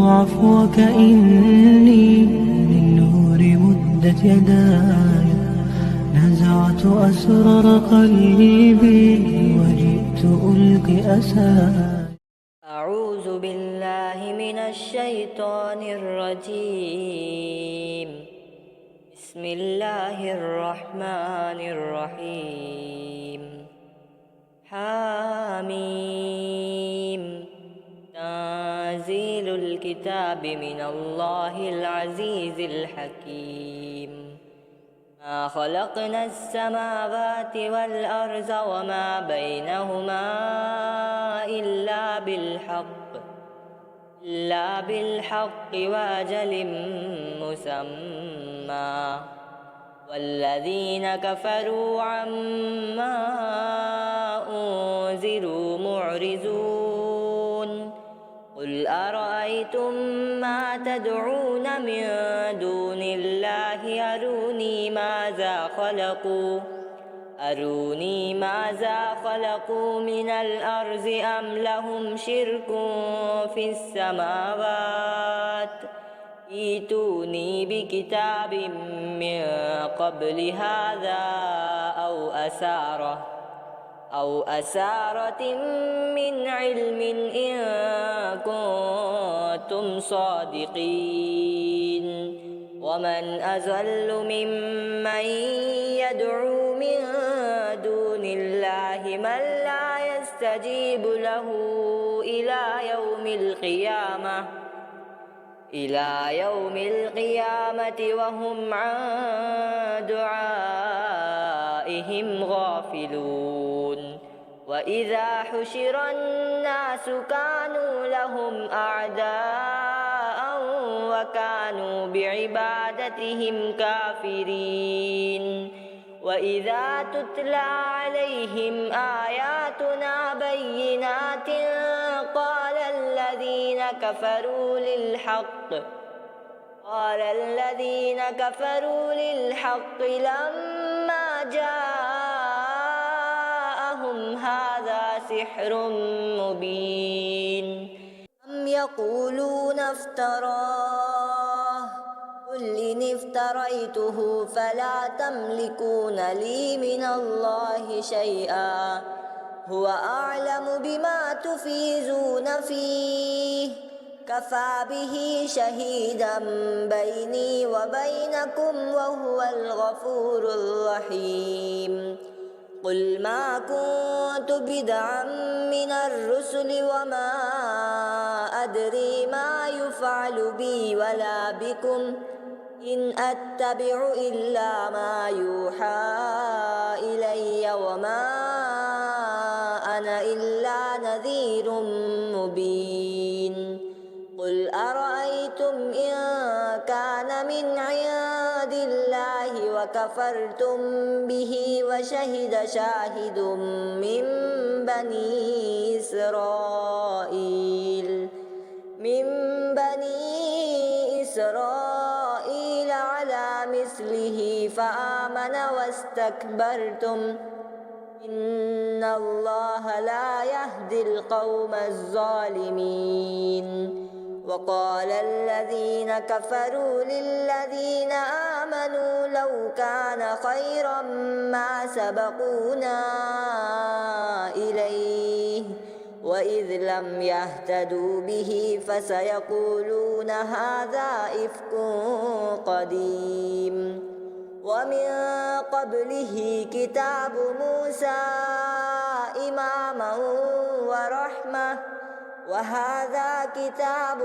عفوك إني للنور مدت يداي، نزعت أسرار قلبي وجئت ألقي أساي. أعوذ بالله من الشيطان الرجيم. بسم الله الرحمن الرحيم. حاميم. تنزيل الكتاب من الله العزيز الحكيم. ما خلقنا السماوات والأرض وما بينهما إلا بالحق وأجل مسمى، والذين كفروا عما أنذروا معرضون. قل أرأيتم ما تدعون من دون الله أروني ماذا خلقوا من الأرض أم لهم شرك في السماوات. ائتوني بكتاب من قبل هذا أو أثارة من علم إن كنتم صادقين. ومن أضل ممن يدعو من دون الله من لا يستجيب له إلى يوم القيامة وهم عن دعائهم غافلون. وإذا حشر الناس كانوا لهم أعداء وكانوا بعبادتهم كافرين. وإذا تتلى عليهم آياتنا بينات قال الذين كفروا للحق لما جاءهم هذا سحر مبين. أم يقولون افتراه، قل إن افتريته فلا تملكون لي من الله شيئا، هو أعلم بما تفيضون فيه، كفى به شهيدا بيني وبينكم وهو الغفور الرحيم. قل ما كنت بدعا من الرسل وما أدري ما يفعل بي ولا بكم، إن أتبع إلا ما يوحى إلي وما أنا إلا نذير مبين. قل أرأيتم إن كان من عند الله وكفرتم به وشهد شاهد من بني إسرائيل على مثله فآمن واستكبرتم، إن الله لا يهدي القوم الظالمين. وقال الذين كفروا للذين آمنوا لو كان خيرا ما سبقونا إليه، وإذ لم يهتدوا به فسيقولون هذا إفك قديم. ومن قبله كتاب موسى إماما ورحمة، وهذا كتاب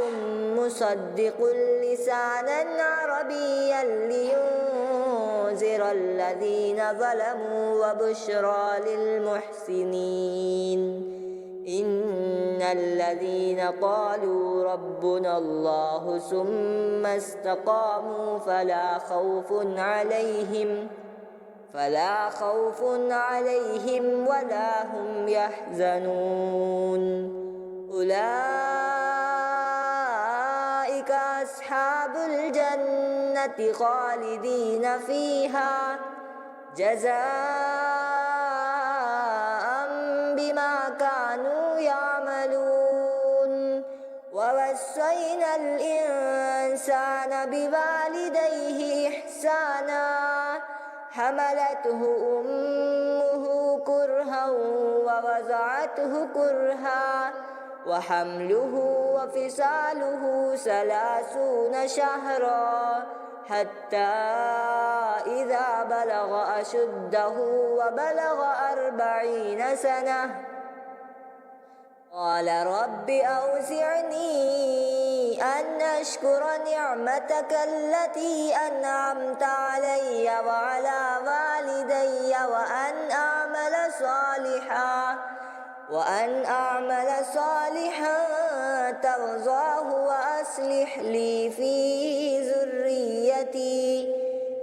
مصدق لسانا عربيا لينذر الذين ظلموا وبشرى للمحسنين. إن الذين قالوا ربنا الله ثم استقاموا فلا خوف عليهم ولا هم يحزنون. أولئك أصحاب الجنة خالدين فيها جزاء بما كانوا يعملون. ووصينا الإنسان بوالديه إحسانا حملته أمه كرها ووضعته كرها وحمله وفصاله 30 شهرا حتى إذا بلغ أشده وبلغ 40 سنة قال رب أوزعني أن أشكر نعمتك التي أنعمت علي وعلى والدي وأن أعمل صالحا ترضاه وأصلح لي في ذريتي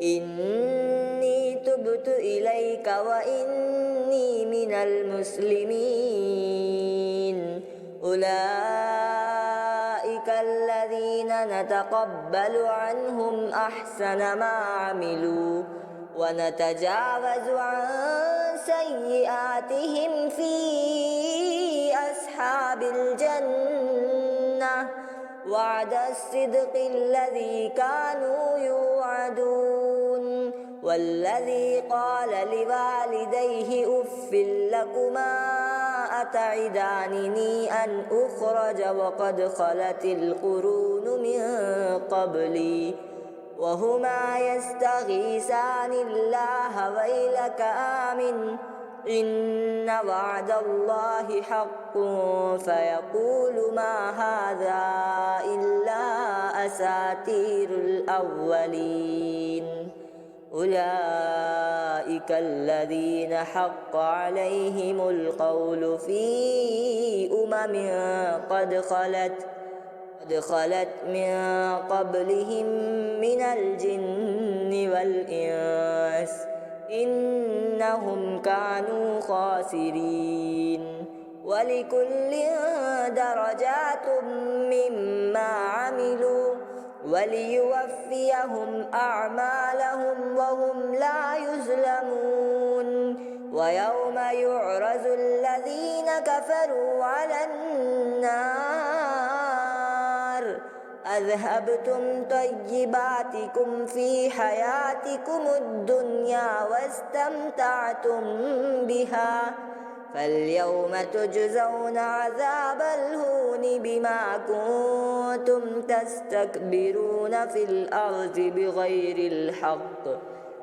إني تبت إليك وإني من المسلمين أولئك الذين نتقبل عنهم أحسن ما عملوا ونتجاوز عن سيئاتهم في أصحاب الجنة وعد الصدق الذي كانوا يوعدون والذي قال لوالديه أف لكما أتعدانني أن أخرج وقد خلت القرون من قبلي وهما يستغيثان الله ويلك آمن إن وعد الله حق فيقول ما هذا إلا أساطير الأولين أولئك الذين حق عليهم القول في قد خلت من قبلهم من الجن والإنس إنهم كانوا خاسرين ولكل درجات مما عملوا وليوفيهم أعمالهم وهم لا يظلمون ويوم يعرض الذين كفروا على النار أذهبتم طيباتكم في حياتكم الدنيا واستمتعتم بها فاليوم تجزون عذاب الهون بما كنتم تستكبرون في الأرض بغير الحق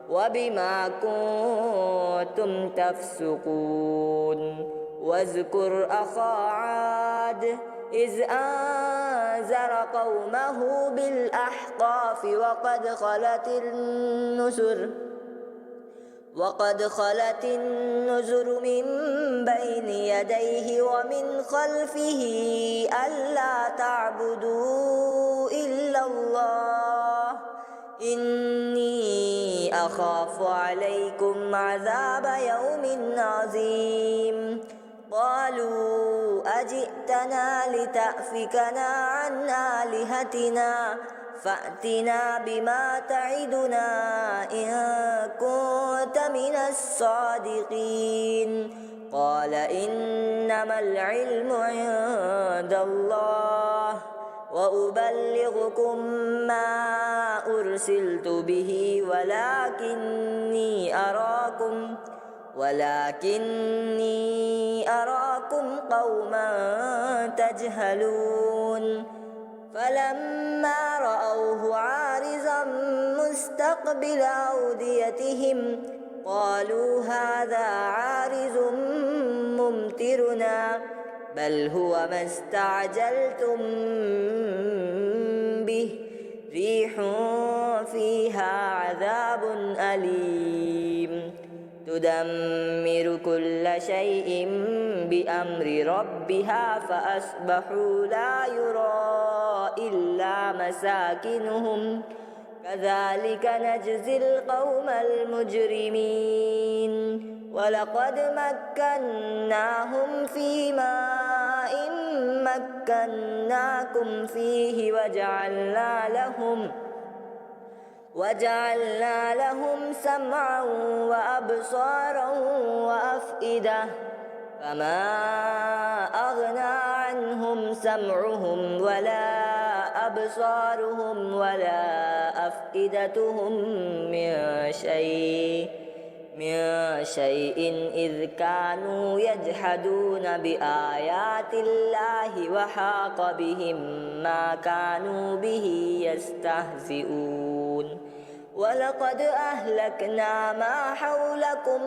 وبما كنتم تفسقون واذكر أخا عاد إذ أنذر قومه بالأحقاف وقد خلت النذر من بين يديه ومن خلفه ألا تعبدوا إلا الله إني أخاف عليكم عذاب يوم عظيم قالوا أجئتنا لتأفكنا عن آلهتنا فأتنا بما تعدنا إن كنت من الصادقين قال إنما العلم عند الله وأبلغكم ما أرسلت به ولكني أراكم قوما تجهلون فلما رأوه عارضا مستقبل أوديتهم قالوا هذا عارض ممطرنا بل هو ما استعجلتم به ريح فيها عذاب أليم تدمر كل شيء بأمر ربها فأصبحوا لا يرى إلا مساكنهم كذلك نجزي القوم المجرمين ولقد مكناهم في ماء مكناكم فيه وجعلنا لهم سمعا وأبصارا وأفئدة فما أغنى عنهم سمعهم ولا أبصارهم ولا أفئدتهم من شيء إذ كانوا يجحدون بآيات الله وحاق بهم ما كانوا به يستهزئون ولقد أهلكنا ما حولكم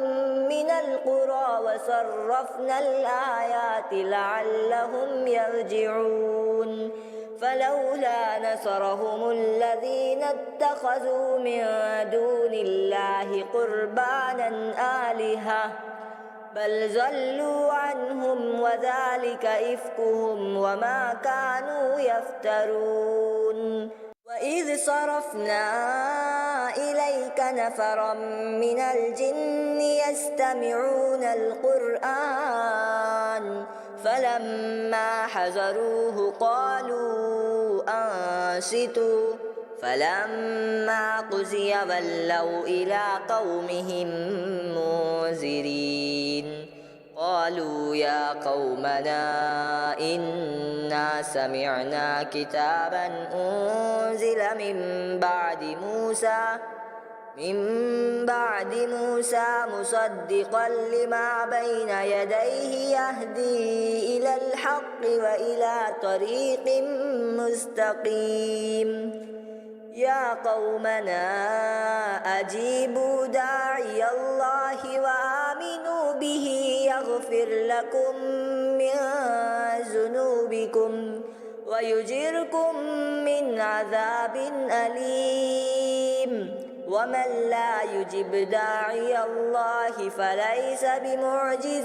من القرى وصرفنا الآيات لعلهم يرجعون فلولا نصرهم الذين اتخذوا من دون الله قربانا آلهة بل ضلوا عنهم وذلك إفكهم وما كانوا يفترون وإذ صرفنا إليك نفرا من الجن يستمعون القرآن فلما حضروه قالوا أنصتوا فلما قضي ولوا إلى قومهم منذرين قالوا يا قومنا إنا سمعنا كتابا أنزل من بعد موسى مصدقا لما بين يديه يهدي إلى الحق وإلى طريق مستقيم يا قومنا أجيبوا داعي الله وآمنوا به يغفر لكم من ذنوبكم ويجركم من عذاب أليم ومن لا يجب داعي الله فليس بمعجز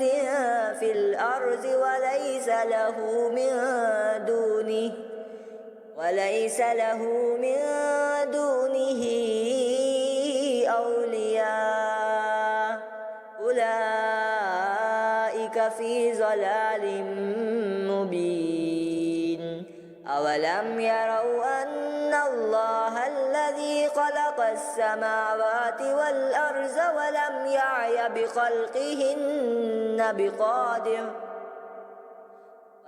في الأرض وليس له من دونه أولياء أولئك في ضلال مبين أولم يروا أن الله الذي خلق السماوات والأرض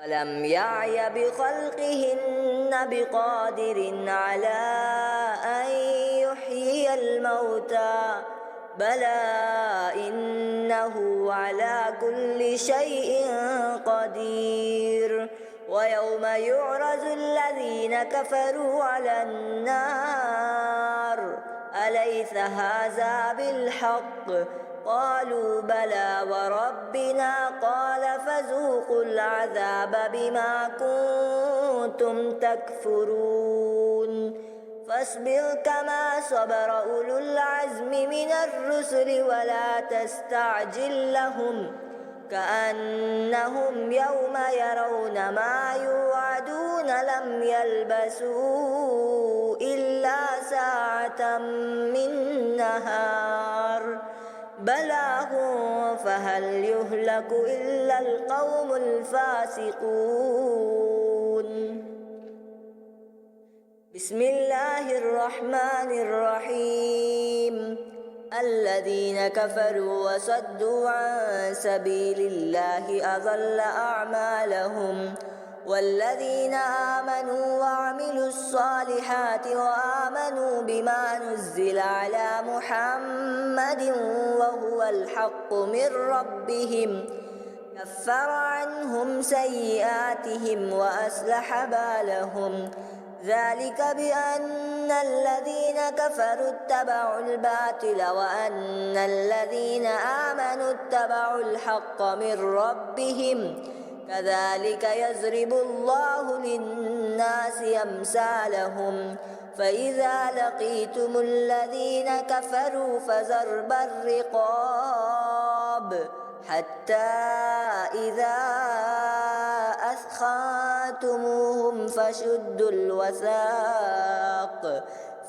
ولم يعي بخلقهن بقادر على أن يحيي الموتى بلى إنه على كل شيء قدير ويوم يعرض الذين كفروا على النار أليس هذا بالحق قالوا بلى وربنا قال فذوقوا العذاب بما كنتم تكفرون فاصبر كما صبر أولو العزم من الرسل ولا تستعجل لهم كأنهم يوم يرون ما يوعدون لم يلبثوا إلا ساعة من نهار بلاغ فهل يهلك إلا القوم الفاسقون بسم الله الرحمن الرحيم الذين كفروا وصدوا عن سبيل الله أضل أعمالهم والذين آمنوا وعملوا الصالحات وآمنوا بما نزل على محمد وهو الحق من ربهم كفر عنهم سيئاتهم وأصلح بالهم ذلك بأن الذين كفروا اتبعوا الباطل وأن الذين آمنوا اتبعوا الحق من ربهم كذلك يضرب الله للناس أمثالهم فإذا لقيتم الذين كفروا فضرب الرقاب حتى إذا أثخنتموهم فشدوا الوثاق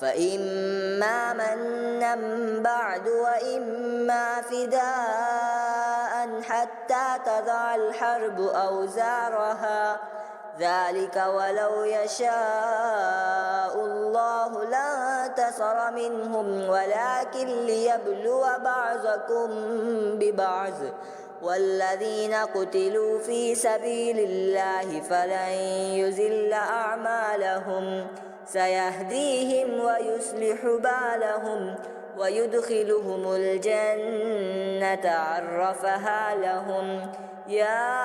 فإما منا بعد وإما فداء حتى تضع الحرب أوزارها ذلك ولو يشاء الله لانتصر منهم ولكن ليبلو بعضكم ببعض والذين قتلوا في سبيل الله فلن يزل أعمالهم سيهديهم ويصلح بالهم ويدخلهم الجنة عرفها لهم. يا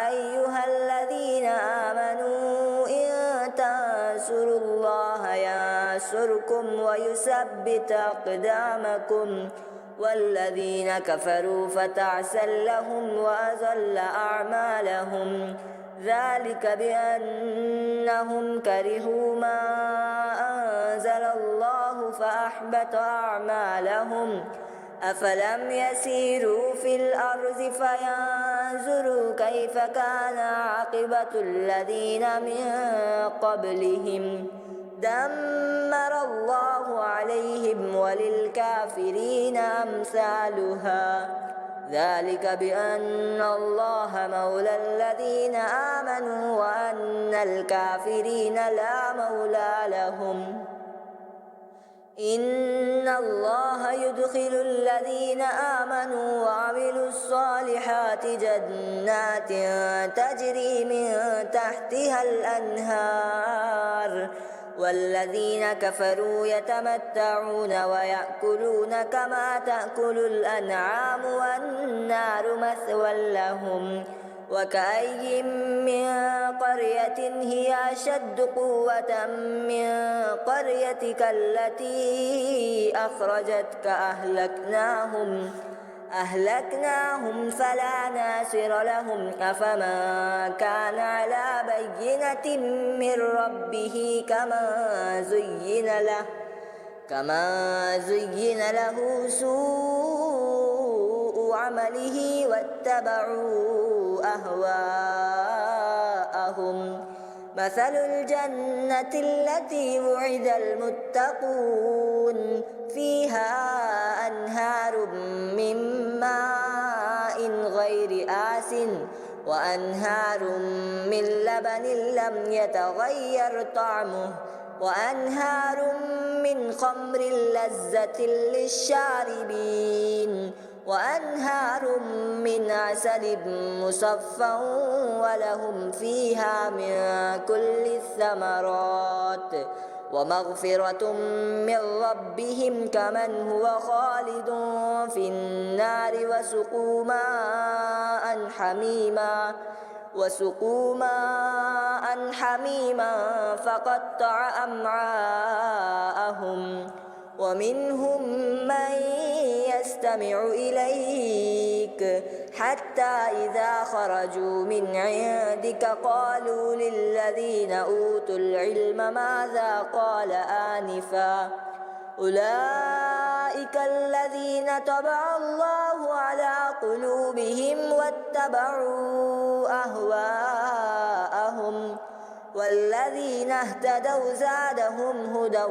أيها الذين آمنوا إن تنصروا الله ينصركم ويثبت أقدامكم والذين كفروا فتعسا لهم وأضل أعمالهم ذلك بأنهم كرهوا ما أنزل الله فأحبط أعمالهم. أفلم يسيروا في الأرض فينظروا كيف كان عاقبة الذين من قبلهم دمر الله عليهم وللكافرين أمثالها ذلك بأن الله مولى الذين آمنوا وأن الكافرين لا مولى لهم. إن الله يدخل الذين آمنوا وعملوا الصالحات جنات تجري من تحتها الأنهار والذين كفروا يتمتعون ويأكلون كما تأكل الأنعام والنار مثوى لهم. وكأي من قرية هي أشد قوة من قريتك التي أخرجتك أهلكناهم فلا ناصر لهم. أفمن كان على بينة من ربه كما زين له سوء عمله واتبعوا أهواءهم. مثل الجنة التي وعد المتقون فيها أنهار من ماء غير آسٍ وأنهار من لبن لم يتغير طعمه وأنهار من خمر لذة للشاربين وأنهار من عسل مصفى ولهم فيها من كل الثمرات ومغفرة من ربهم كمن هو خالد في النار وسقوا ماء حميما فقطع أمعاءهم. ومنهم من يستمع إليك حتى إذا خرجوا من عندك قالوا للذين أوتوا العلم ماذا قال آنفا أولئك الذين طبع الله على قلوبهم واتبعوا أهواءهم والذين اهتدوا زادهم هدى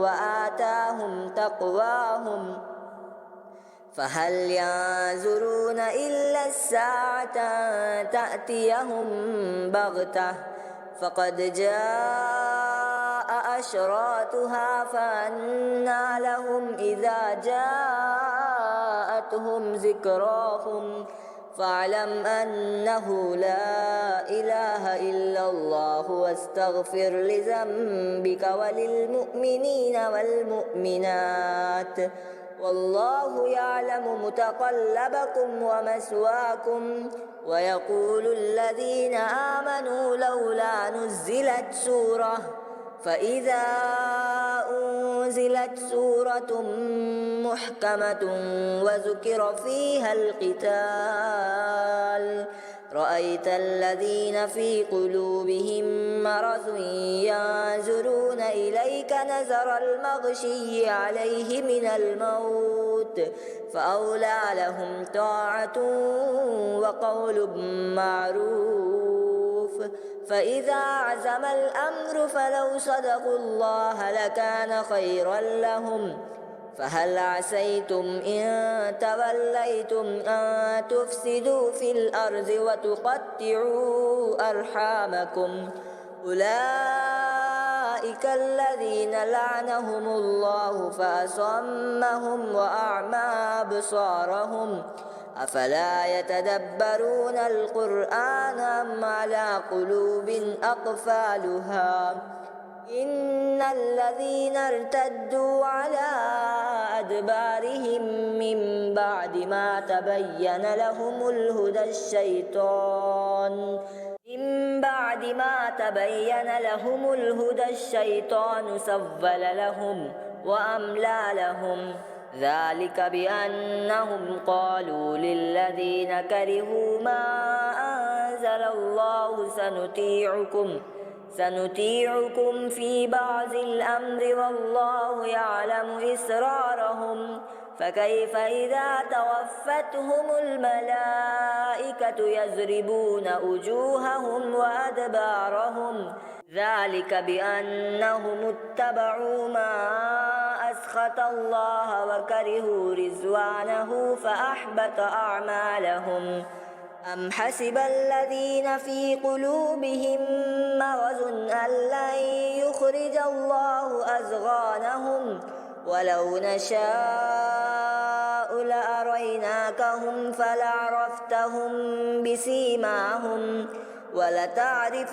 وآتاهم تقواهم. فهل ينظرون إلا الساعة تأتيهم بغتة فقد جاء أشراطها فأنى لهم إذا جاءتهم ذكراهم فاعلم أنه لا إله إلا الله واستغفر لذنبك وللمؤمنين والمؤمنات والله يعلم متقلبكم ومثواكم. ويقول الذين آمنوا لولا نزلت سورة فإذا أنزلت سورة محكمة وذكر فيها القتال رأيت الذين في قلوبهم مرض ينظرون إليك نظر المغشي عليه من الموت فأولى لهم طاعة وقول معروف. فإذا عزم الأمر فلو صدقوا الله لكان خيرا لهم. فهل عسيتم إن توليتم أن تفسدوا في الأرض وتقطعوا أرحامكم أولئك الذين لعنهم الله فأصمهم وأعمى أبصارهم أفلا يتدبرون القرآن أم على قلوب أقفالها إن الذين ارتدوا على أدبارهم من بعد ما تبين لهم الهدى الشيطان سول لهم وأملى لهم ذلك بأنهم قالوا للذين كرهوا ما أنزل الله سنطيعكم في بعض الأمر والله يعلم إسرارهم فكيف إذا توفتهم الملائكة يضربون وجوههم وأدبارهم ذلك بأنهم اتبعوا ما أسخط الله وكرهوا رضوانه فأحبط أعمالهم أم حسب الذين في قلوبهم مرض أن لن يخرج الله أضغانهم ولو نشاء لأريناكهم فلعرفتهم بسيماهم ولتعرفنهم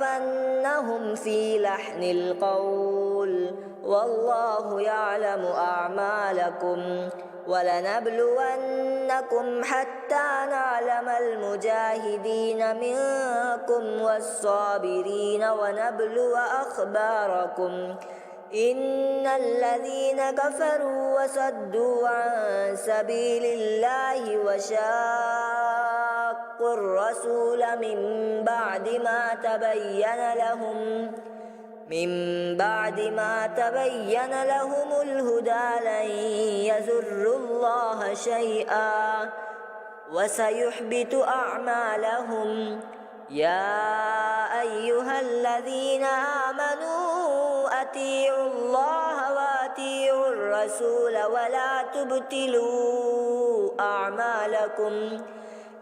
في لحن القول والله يعلم أعمالكم ولنبلونكم حتى نعلم المجاهدين منكم والصابرين ونبلو أخباركم إن الذين كفروا وصدوا عن سبيل الله وشاقوا الرسول من بعد ما تبين لهم الهدى لن يضروا الله شيئا وسيحبط أعمالهم يا أيها الذين آمنوا أطيعوا الله وأطيعوا الرسول ولا تبطلوا أعمالكم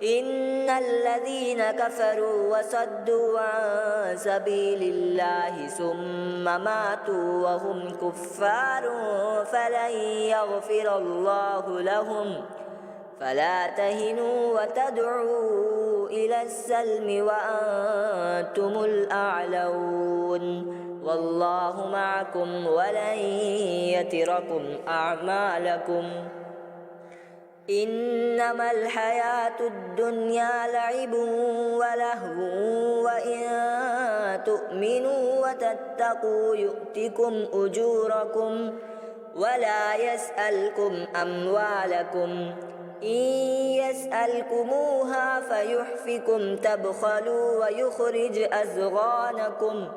إن الذين كفروا وصدوا عن سبيل الله ثم ماتوا وهم كفار فلن يغفر الله لهم فلا تهنوا وتدعوا إلى السلم وأنتم الأعلون والله معكم ولن يتركم أعمالكم إنما الحياة الدنيا لعب ولهو وإن تؤمنوا وتتقوا يؤتكم أجوركم ولا يسألكم أموالكم إن يسألكموها فيحفكم تبخلوا ويخرج أضغانكم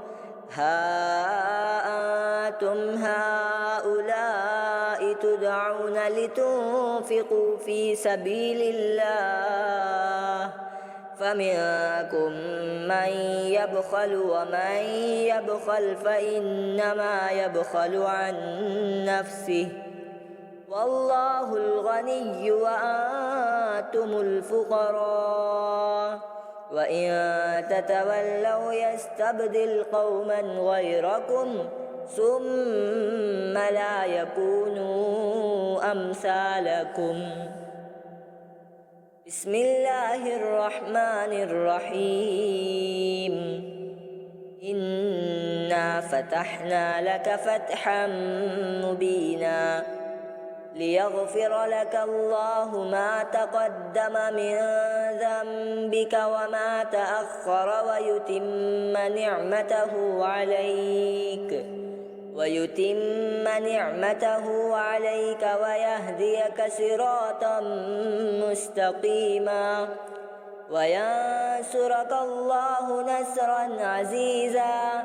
ها أنتم هؤلاء تدعون لتنفقوا في سبيل الله فمنكم من يبخل ومن يبخل فإنما يبخل عن نفسه والله الغني وأنتم الفقراء وإن تتولوا يستبدل قوما غيركم ثم لا يكونوا أمثالكم بسم الله الرحمن الرحيم إنا فتحنا لك فتحا مبينا ليغفر لك الله ما تقدم من ذنبك وما تأخر ويتم نعمته عليك ويهديك صراطا مستقيما وينصرك الله نصرا عزيزا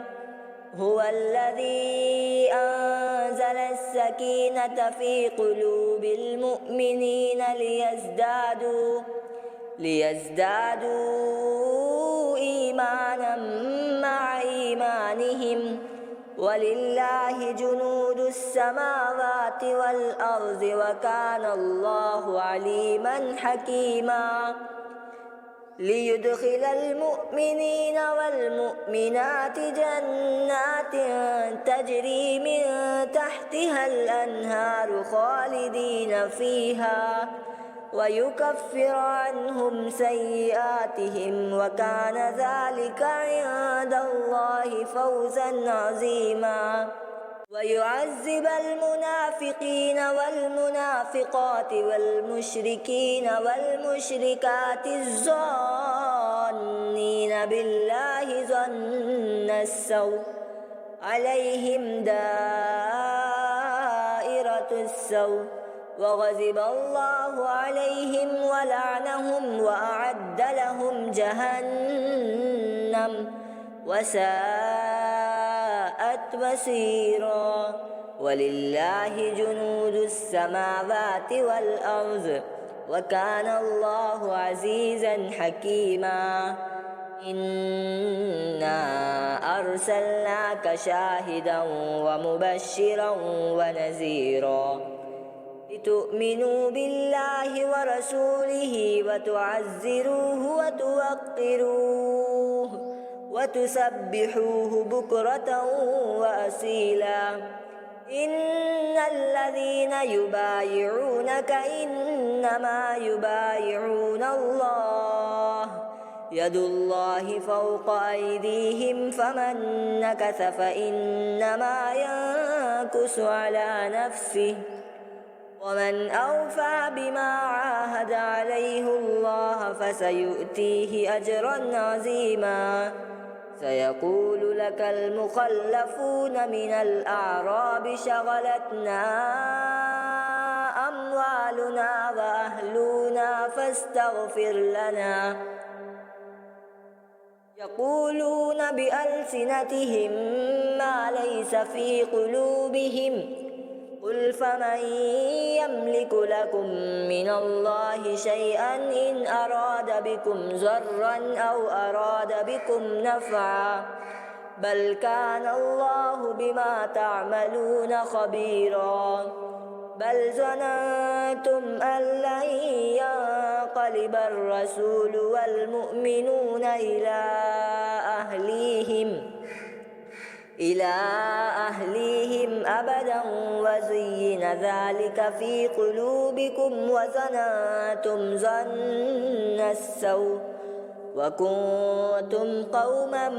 هو الذي أنزل السكينة في قلوب المؤمنين ليزدادوا إيمانا مع إيمانهم ولله جنود السماوات والأرض وكان الله عليما حكيما ليدخل المؤمنين والمؤمنات جنات تجري من تحتها الأنهار خالدين فيها ويكفر عنهم سيئاتهم وكان ذلك عند الله فوزا عظيما ويعذب المنافقين والمنافقات والمشركين والمشركات الظانين بالله ظن السوء عليهم دائرة السوء وغضب الله عليهم ولعنهم وأعد لهم جهنم وساءت مصيرا ولله جنود السماوات والأرض وكان الله عزيزا حكيما إنا أرسلناك شاهدا ومبشرا ونذيرا لتؤمنوا بالله ورسوله وتعزروه وتوقروه وتسبحوه بكرة وأصيلا إن الذين يبايعونك إنما يبايعون الله يد الله فوق أيديهم فمن نكث فإنما ينكث على نفسه ومن أوفى بما عاهد عليه الله فسيؤتيه أجرا عظيما سيقول لك المخلفون من الأعراب شغلتنا أموالنا وأهلنا فاستغفر لنا يقولون بألسنتهم ما ليس في قلوبهم قل فمن يملك لكم من الله شيئا إن أراد بكم ضرا أو أراد بكم نفعا بل كان الله بما تعملون خبيرا بل ظننتم أن لن ينقلب الرسول والمؤمنون إلى أهليهم أبدا وزين ذلك في قلوبكم وظننتم ظن السوء وكنتم قوما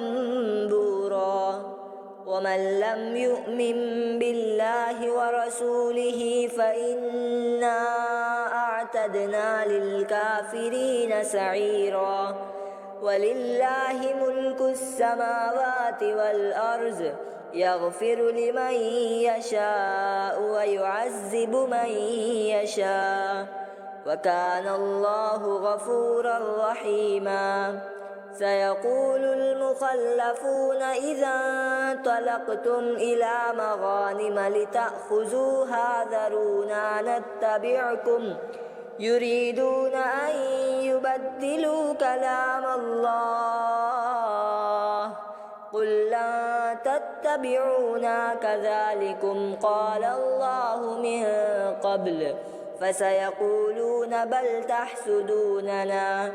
بورا ومن لم يؤمن بالله ورسوله فإنا أعتدنا للكافرين سعيرا ولله ملك السماوات والأرض يغفر لمن يشاء ويعذب من يشاء وكان الله غفورا رحيما سيقول المخلفون إذا انطلقتم إلى مغانم لتأخذوها ذرونا نتبعكم يريدون أن يبدلوا كلام الله قل لن تتبعونا كذلكم قال الله من قبل فسيقولون بل تحسدوننا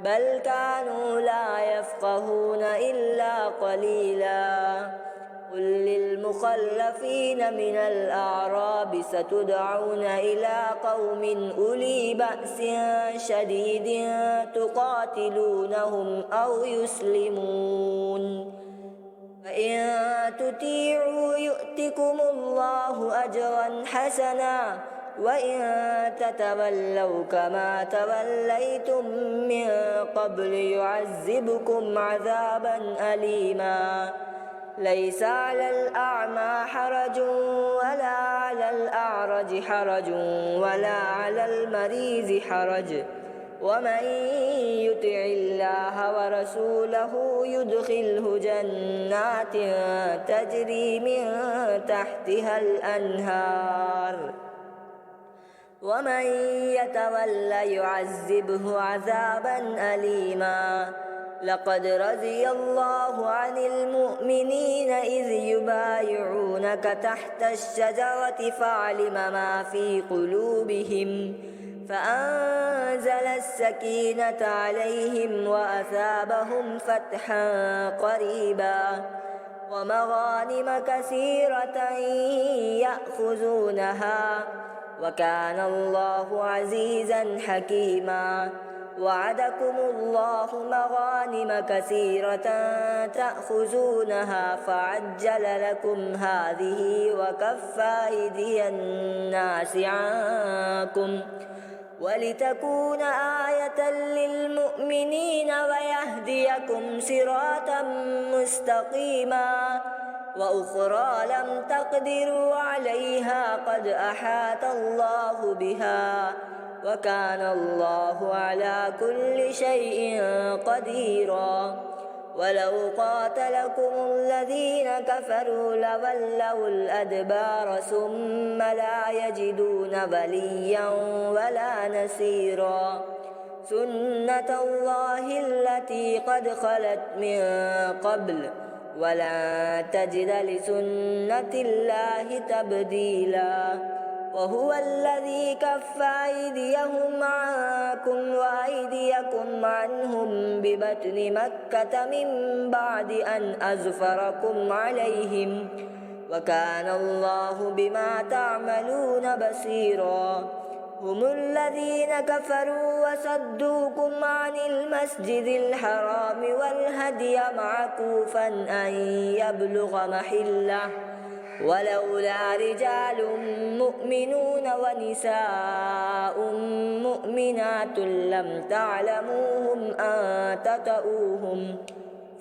بل كانوا لا يفقهون إلا قليلا قل للمخلفين من الأعراب ستدعون إلى قوم أولي بأس شديد تقاتلونهم أو يسلمون فإن تطيعوا يؤتكم الله أجرا حسنا وإن تتولوا كما توليتم من قبل يعذبكم عذابا أليما ليس على الأعمى حرج ولا على الأعرج حرج ولا على المريض حرج ومن يطع الله ورسوله يدخله جنات تجري من تحتها الأنهار ومن يتولى يعذبه عذابا أليما لقد رضي الله عن المؤمنين إذ يبايعونك تحت الشجرة فعلم ما في قلوبهم فأنزل السكينة عليهم وأثابهم فتحا قريبا ومغانم كثيرة يأخذونها وكان الله عزيزا حكيما. وعدكم الله مغانم كثيرة تأخذونها فعجل لكم هذه وكف أيدي الناس عنكم ولتكون آية للمؤمنين ويهديكم صراطا مستقيما. وأخرى لم تقدروا عليها قد أحاط الله بها وكان الله على كل شيء قديرا. ولو قاتلكم الذين كفروا لولوا الأدبار ثم لا يجدون وليا ولا نصيرا. سنة الله التي قد خلت من قبل ولن تجد لسنة الله تبديلا. وهو الذي كف أيديهم عنكم وأيديكم عنهم ببطن مكة من بعد أن أظفركم عليهم وكان الله بما تعملون بصيرا. هم الذين كفروا وصدوكم عن المسجد الحرام والهدي معكوفا أن يبلغ محله ولولا رجال مؤمنون ونساء مؤمنات لم تعلموهم أن تطؤوهم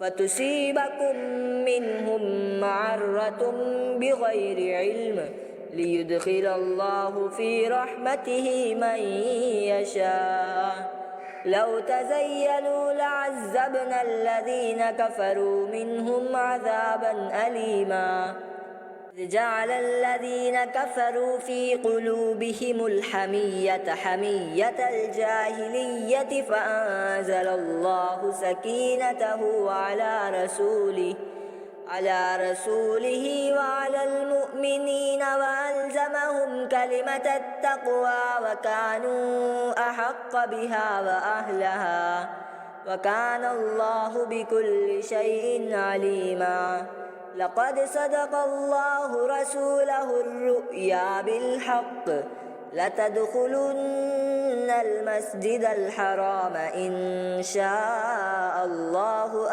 فتصيبكم منهم معرة بغير علم ليدخل الله في رحمته من يشاء. لو تزيلوا لعذبنا الذين كفروا منهم عذابا أليما. جعل الذين كفروا في قلوبهم الحمية حمية الجاهلية فأنزل الله سكينته على رسوله وعلى المؤمنين وألزمهم كلمة التقوى وكانوا أحق بها وأهلها وكان الله بكل شيء عليما. لقد صدق الله رسوله الرؤيا بالحق لتدخلن المسجد الحرام إن شاء الله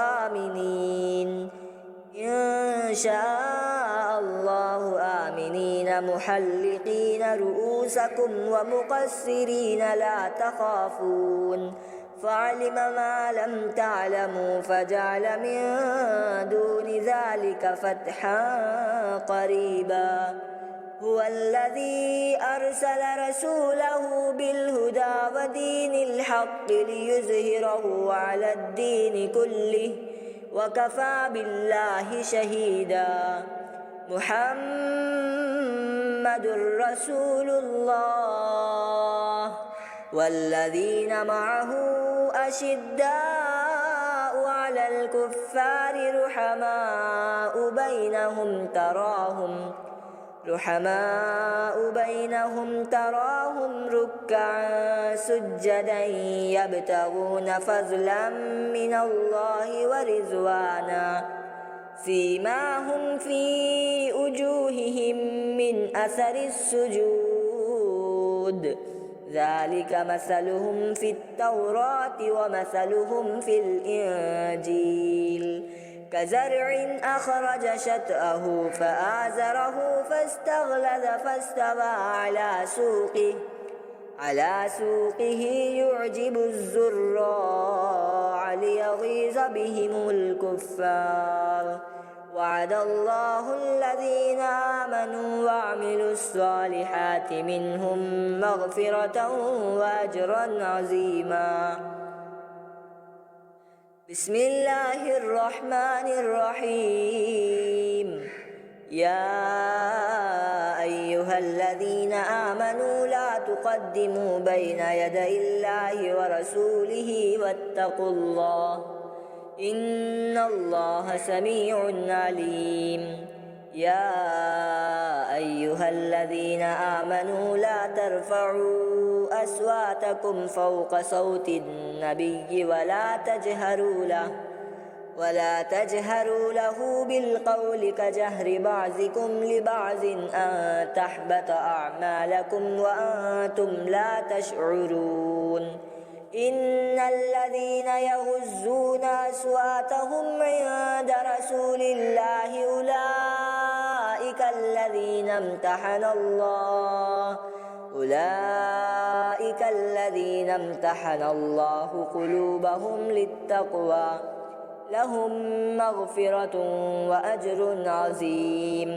آمنين محلقين رؤوسكم ومقصرين لا تخافون فعلم ما لم تعلموا فجعل من دون ذلك فتحا قريبا. هو الذي أرسل رسوله بالهدى ودين الحق ليظهره على الدين كله وكفى بالله شهيدا. محمد رسول الله والذين معه أشداء على الكفار رحماء بينهم تراهم ركعا سجدا يبتغون فضلا من الله ورضوانا سيماهم في وجوههم من أثر السجود ذلك مثلهم في التوراة ومثلهم في الإنجيل كزرع أخرج شطأه فآزره فاستغلظ فاستوى على سوقه يعجب الزراع ليغيظ بهم الكفار. وعد الله الذين آمنوا وعملوا الصالحات منهم مغفرة وأجرا عظيما. بسم الله الرحمن الرحيم. يا أيها الذين آمنوا لا تقدموا بين يدي الله ورسوله واتقوا الله إن الله سميع عليم. يا أيها الذين آمنوا لا ترفعوا أصواتكم فوق صوت النبي ولا تجهروا له بالقول كجهر بعضكم لبعض أن تحبط أعمالكم وأنتم لا تشعرون إن الذين يغضون أصواتهم عند رسول الله أولئك الذين امتحن الله قلوبهم للتقوى لهم مغفرة وأجر عظيم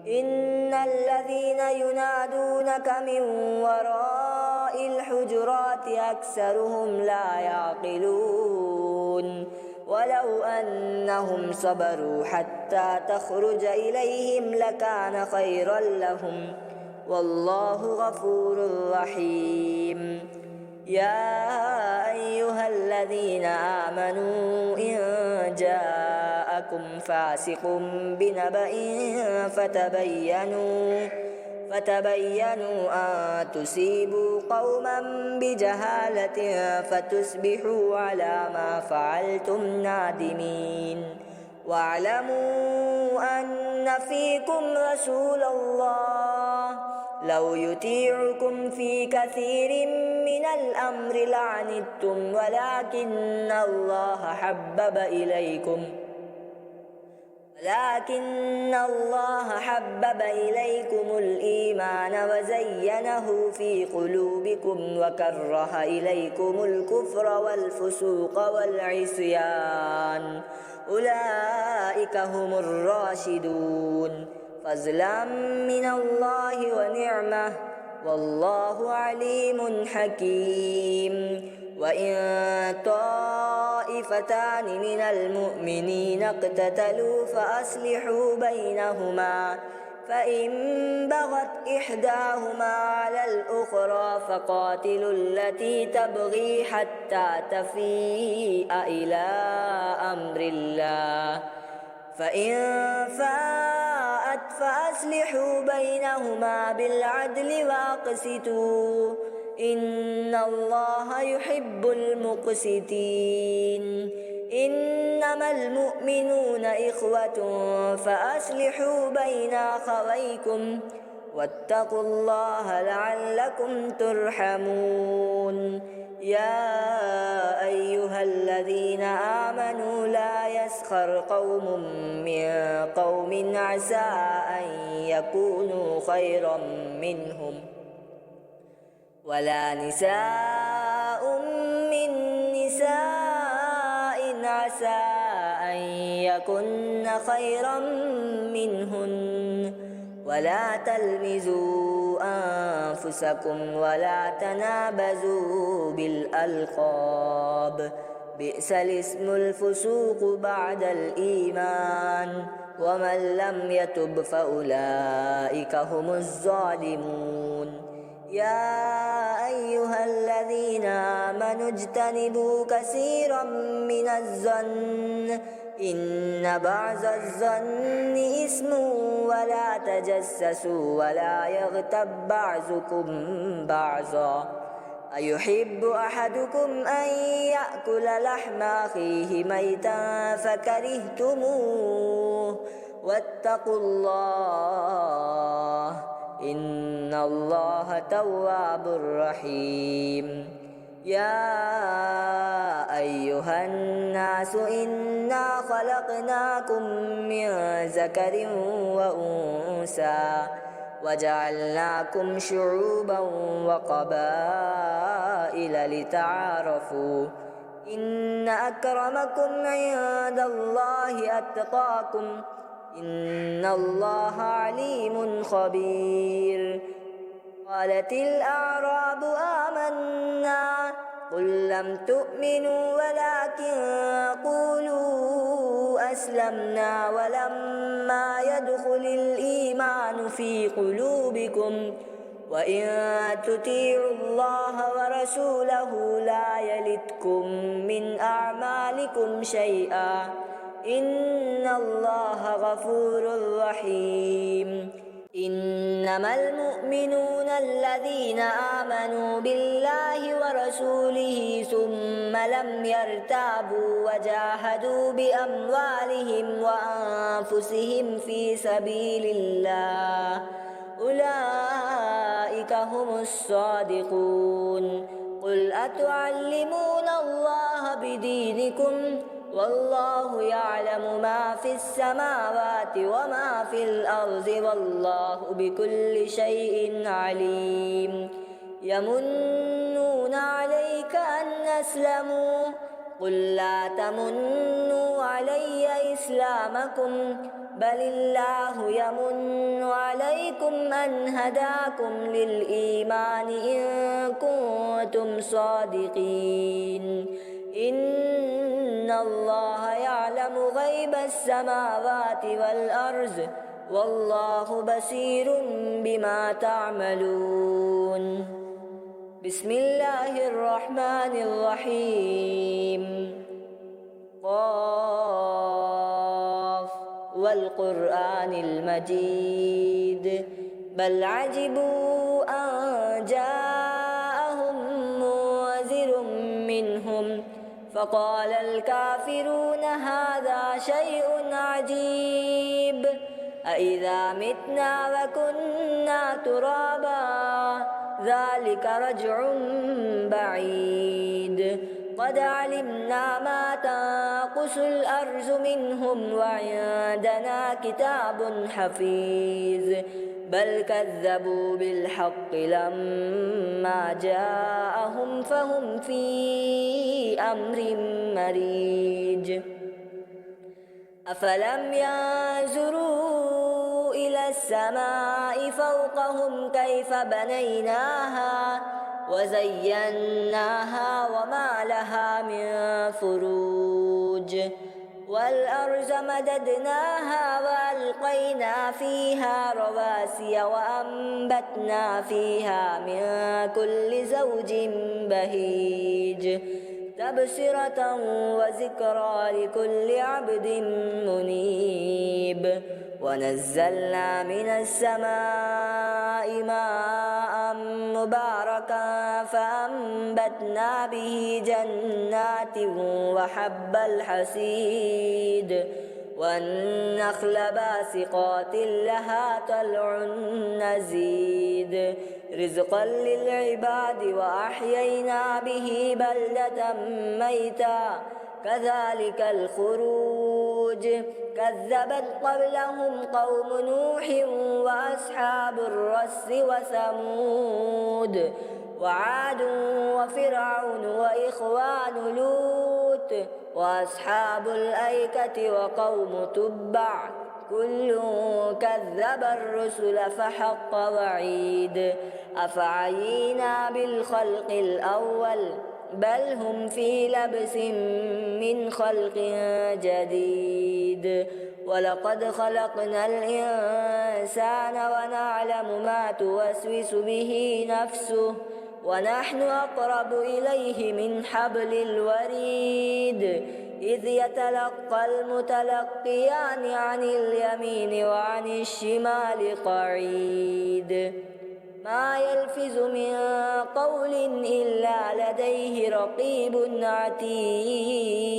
إن الذين ينادونك من وراء الحجرات أكثرهم لا يعقلون ولو أنهم صبروا حتى تخرج إليهم لكان خيرا لهم والله غفور رحيم يا أيها الذين آمنوا إن جاءكم فاسق بنبأ فتبينوا أن تصيبوا قوما بجهالة فتصبحوا على ما فعلتم نادمين واعلموا أن فيكم رسول الله لو يطيعكم في كثير من الأمر لعنتم ولكن الله حبب إليكم الإيمان وزينه في قلوبكم وكره إليكم الكفر والفسوق والعصيان أولئك هم الراشدون فضلا من الله ونعمة والله عليم حكيم وإن طائفتان من المؤمنين اقتتلوا فأصلحوا بينهما فإن بغت إحداهما على الأخرى فقاتلوا التي تبغي حتى تفيء إلى أمر الله فإن فاءت فأصلحوا بينهما بالعدل واقسطوا إن الله يحب المقسطين إنما المؤمنون إخوة فأصلحوا بين أخويكم واتقوا الله لعلكم ترحمون يا أيها الذين آمنوا لا يسخر قوم من قوم عسى أن يكونوا خيرا منهم ولا نساء من نساء عسى أن يكن خيرا منهن ولا تلمزوا أنفسكم ولا تنابزوا بالألقاب بئس الاسم الفسوق بعد الإيمان ومن لم يتب فأولئك هم الظالمون يا أيها الذين آمنوا اجتنبوا كثيرا من الظن إن بعض الظن إثم ولا تجسسوا ولا يغتب بعضكم بعضا أيحب أحدكم أن يأكل لحم أخيه ميتا فكرهتموه واتقوا الله إن الله تواب رحيم يا أيها الناس إنا خلقناكم من ذكر وأنثى وجعلناكم شعوبا وقبائل لتعارفوا إن أكرمكم عند الله أتقاكم إن الله عليم خبير قالت الأعراب آمنا قل لم تؤمنوا ولكن قولوا أسلمنا ولما يدخل الإيمان في قلوبكم وإن تطيعوا الله ورسوله لا يلتكم من أعمالكم شيئا إن الله غفور رحيم إنما المؤمنون الذين آمنوا بالله ورسوله ثم لم يرتابوا وجاهدوا بأموالهم وأنفسهم في سبيل الله أولئك هم الصادقون. قل أتعلمون الله بدينكم والله يعلم ما في السماوات وما في الأرض والله بكل شيء عليم. يمنون عليك أن أسلموا قل لا تمنوا علي إسلامكم بل الله يمن عليكم أن هداكم للإيمان إن كنتم صادقين. إن الله يعلم غيب السماوات والأرض والله بصير بما تعملون. بسم الله الرحمن الرحيم. قاف والقرآن المجيد بل عجبوا أن جاءهم منذر منهم فقال الكافرون هذا شيء عجيب أإذا متنا وكنا ترابا ذلك رجع بعيد. قد علمنا ما تنقص الأرض منهم وعندنا كتاب حفيظ بل كذبوا بالحق لما جاءهم فهم في أمر مريج. أفلم ينظروا إلى السماء فوقهم كيف بنيناها وزيناها وما لها من فروج والأرض مددناها وألقينا فيها رواسي وأنبتنا فيها من كل زوج بهيج تبصرة وذكرى لكل عبد منيب. ونزلنا من السماء ماء مباركا فأنبتنا به جنات وحب الحصيد والنخل باسقات لها طلع نزيد رزقا للعباد وأحيينا به بلدة ميتا كذلك الخروج. كذبت قبلهم قوم نوح وأصحاب الرس وثمود وعاد وفرعون وإخوان لوط وأصحاب الأيكة وقوم تبع كل كذب الرسل فحق وعيد. أفعينا بالخلق الأول بل هم في لبس من خلق جديد. ولقد خلقنا الإنسان ونعلم ما توسوس به نفسه ونحن أقرب إليه من حبل الوريد إذ يتلقى المتلقيان عن اليمين وعن الشمال قعيد. ما يلفظ من قول إلا لديه رقيب عتيد.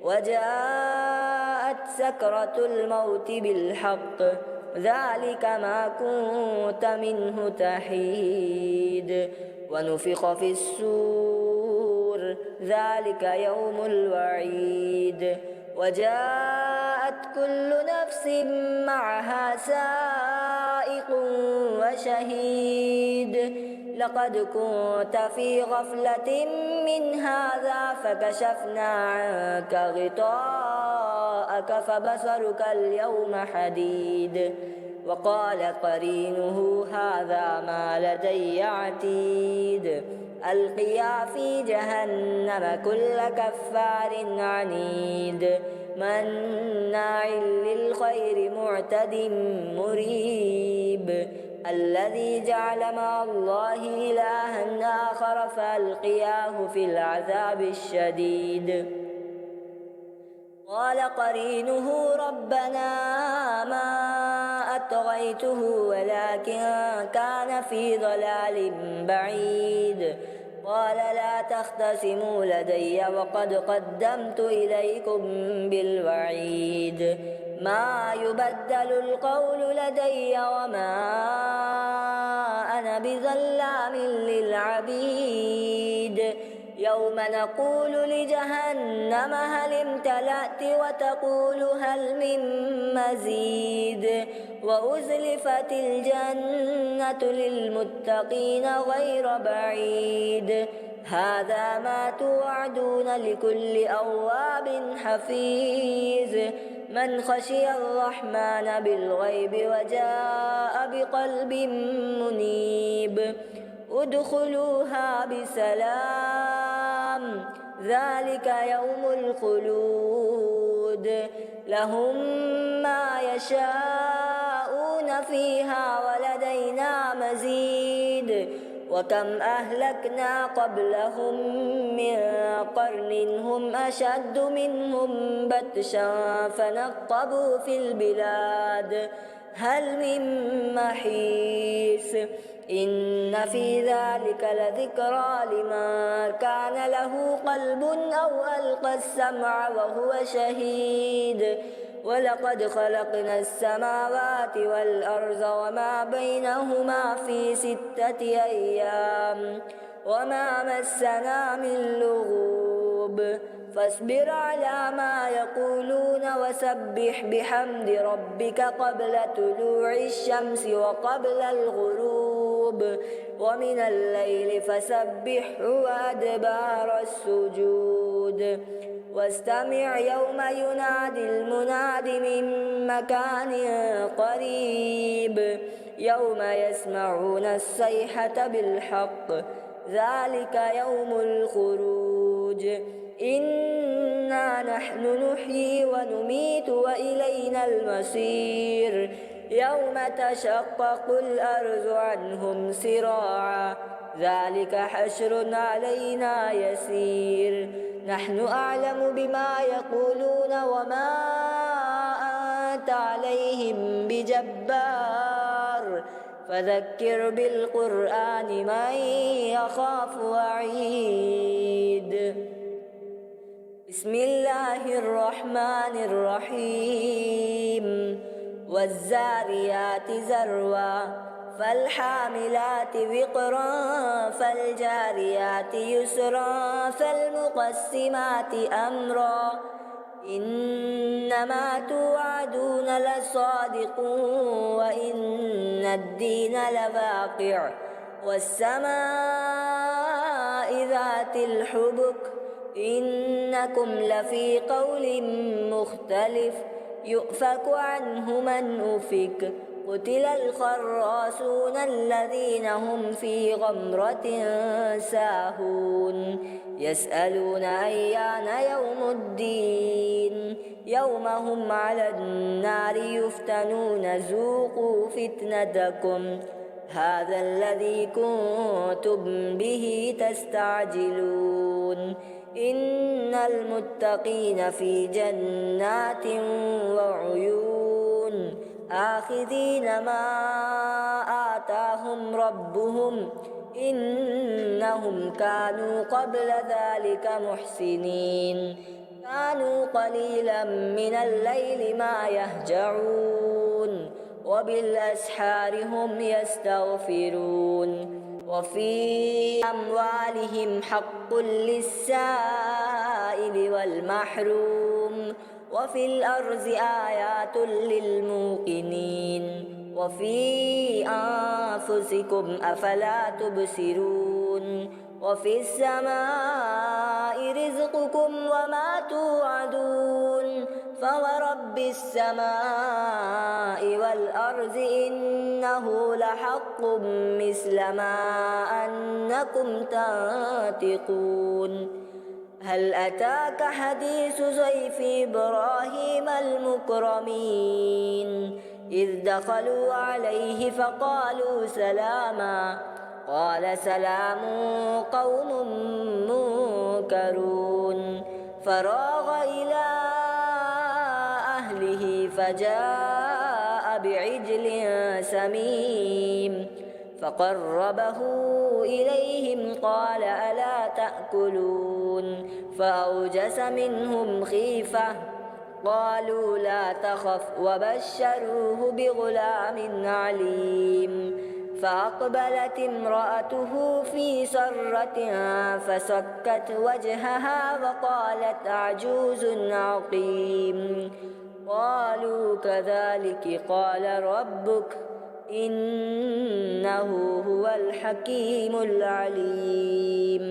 وجاءت سكرة الموت بالحق ذلك ما كنت منه تحيد. ونفخ في السور ذلك يوم الوعيد. وجاءت كل نفس معها سائق وشهيد. لقد كنت في غفلة من هذا فكشفنا عنك غطاءك فبصرك اليوم حديد. وقال قرينه هذا ما لدي عتيد. ألقيا في جهنم كل كفار عنيد مناع للخير معتد مريب. الذي جعل مع الله إلها آخر فألقياه في العذاب الشديد. قال قرينه ربنا ما طغيته ولكن كان في ضلال بعيد. قال لا تختصموا لدي وقد قدمت إليكم بالوعيد. ما يبدل القول لدي وما أنا بظلام للعبيد. يوم نقول لجهنم هل امتلأت وتقول هل من مزيد. وأزلفت الجنة للمتقين غير بعيد. هذا ما توعدون لكل أواب حفيظ. من خشي الرحمن بالغيب وجاء بقلب منيب. ادخلوها بسلام ذلك يوم الخلود. لهم ما يشاءون فيها ولدينا مزيد. وكم أهلكنا قبلهم من قرن هم أشد منهم بطشا فنقبوا في البلاد هل من محيص. إن في ذلك لذكرى لمن كان له قلب أو ألقى السمع وهو شهيد. ولقد خلقنا السماوات والأرض وما بينهما في 6 أيام وما مسنا من لغوب. فاصبر على ما يقولون وسبح بحمد ربك قبل طلوع الشمس وقبل الغروب ومن الليل فسبحه وأدبار السجود. واستمع يوم ينادي المناد من مكان قريب يوم يسمعون الصيحة بالحق ذلك يوم الخروج. إنا نحن نحيي ونميت وإلينا المصير. يوم تشقق الأرض عنهم سراعا ذلك حشر علينا يسير. نحن أعلم بما يقولون وما أنت عليهم بجبار. فذكر بالقرآن من يخاف وعيد. بسم الله الرحمن الرحيم. والزاريات ذروا فالحاملات وقرا فالجاريات يسرا فالمقسمات أمرا إنما توعدون لصادق وإن الدين لواقع. والسماء ذات الحبك إنكم لفي قول مختلف. يؤفك عنه من أفك. قتل الخراصون الذين هم في غمرة ساهون. يسألون أيان يوم الدين يوم هم على النار يفتنون ذوقوا فتنتكم هذا الذي كنتم به تستعجلون. إن المتقين في جنات وعيون آخذين ما آتاهم ربهم إنهم كانوا قبل ذلك محسنين. كانوا قليلا من الليل ما يهجعون وبالأسحار هم يستغفرون. وفي أموالهم حق للسائل والمحروم. وفي الأرض آيات للموقنين. وفي أنفسكم أفلا تبصرون. وفي السماء رزقكم وما توعدون. فورب السماء والأرض إنه لحق مثل ما أنكم تنطقون. هل أتاك حديث ضيف إبراهيم المكرمين إذ دخلوا عليه فقالوا سلاما قال سلام قوم منكرون. فراغ إلى أهله فجاء بعجل سمين فقربه إليهم قال ألا تأكلون فأوجس منهم خيفة قالوا لا تخف وبشروه بغلام عليم فأقبلت امرأته في سرة فسكت وجهها وقالت عجوز عقيم قالوا كذلك قال ربك إنه هو الحكيم العليم.